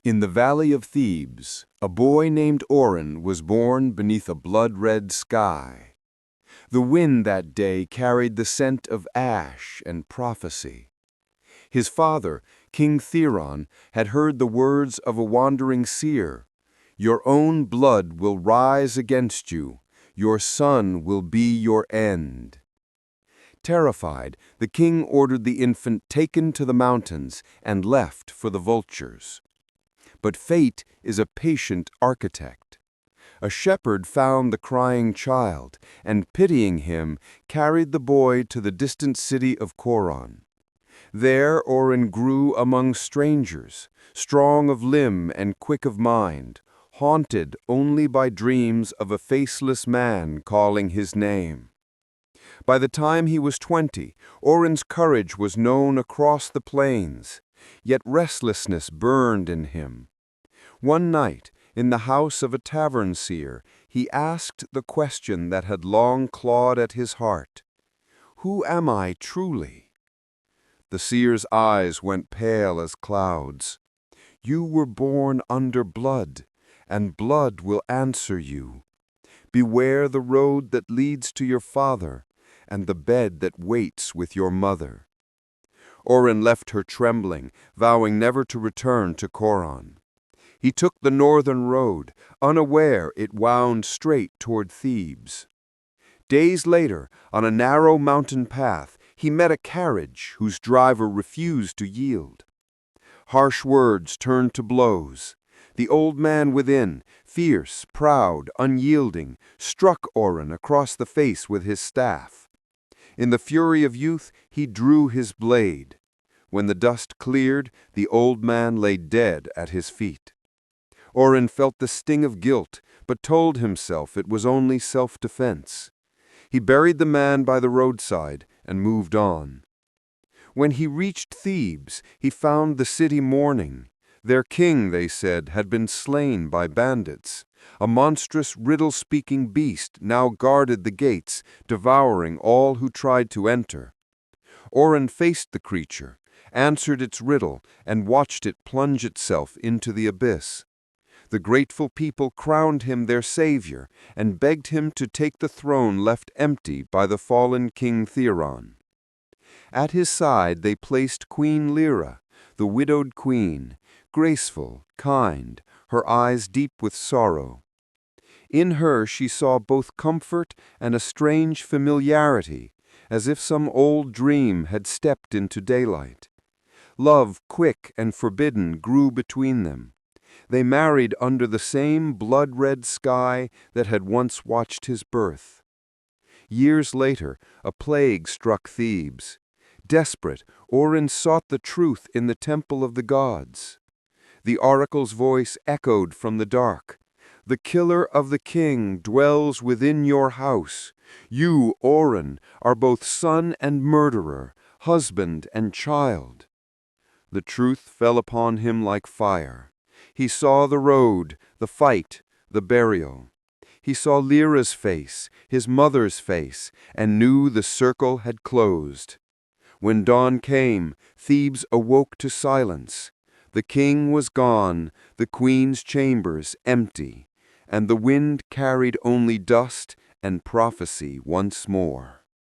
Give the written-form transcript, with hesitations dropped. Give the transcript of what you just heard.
In the valley of Thebes, a boy named Oren was born beneath a blood-red sky. The wind that day carried the scent of ash and prophecy. His father, King Theron, had heard the words of a wandering seer. "Your own blood will rise against you. Your son will be your end." Terrified, the king ordered the infant taken to the mountains and left for the vultures. But fate is a patient architect. A shepherd found the crying child, and pitying him, carried the boy to the distant city of Coron. There Oren grew among strangers, strong of limb and quick of mind, haunted only by dreams of a faceless man calling his name. By the time he was 20, Oren's courage was known across the plains, yet restlessness burned in him. One night, in the house of a tavern seer, he asked the question that had long clawed at his heart: "Who am I truly?" The seer's eyes went pale as clouds. "You were born under blood, and blood will answer you. Beware the road that leads to your father, and the bed that waits with your mother." Oren left her trembling, vowing never to return to Coron. He took the northern road, unaware it wound straight toward Thebes. Days later, on a narrow mountain path, he met a carriage whose driver refused to yield. Harsh words turned to blows. The old man within, fierce, proud, unyielding, struck Oren across the face with his staff. In the fury of youth, he drew his blade. When the dust cleared, the old man lay dead at his feet. Oren felt the sting of guilt, but told himself it was only self-defense. He buried the man by the roadside and moved on. When he reached Thebes, he found the city mourning. Their king, they said, had been slain by bandits. A monstrous riddle-speaking beast now guarded the gates, devouring all who tried to enter. Oren faced the creature, answered its riddle, and watched it plunge itself into the abyss. The grateful people crowned him their savior and begged him to take the throne left empty by the fallen King Theron. At his side they placed Queen Lira, the widowed queen, graceful, kind, her eyes deep with sorrow. In her she saw both comfort and a strange familiarity, as if some old dream had stepped into daylight. Love, quick and forbidden, grew between them. They married under the same blood-red sky that had once watched his birth. Years later, a plague struck Thebes. Desperate, Oren sought the truth in the temple of the gods. The oracle's voice echoed from the dark. "The killer of the king dwells within your house. You, Oren, are both son and murderer, husband and child." The truth fell upon him like fire. He saw the road, the fight, the burial. He saw Lyra's face, his mother's face, and knew the circle had closed. When dawn came, Thebes awoke to silence. The king was gone, the queen's chambers empty, and the wind carried only dust and prophecy once more.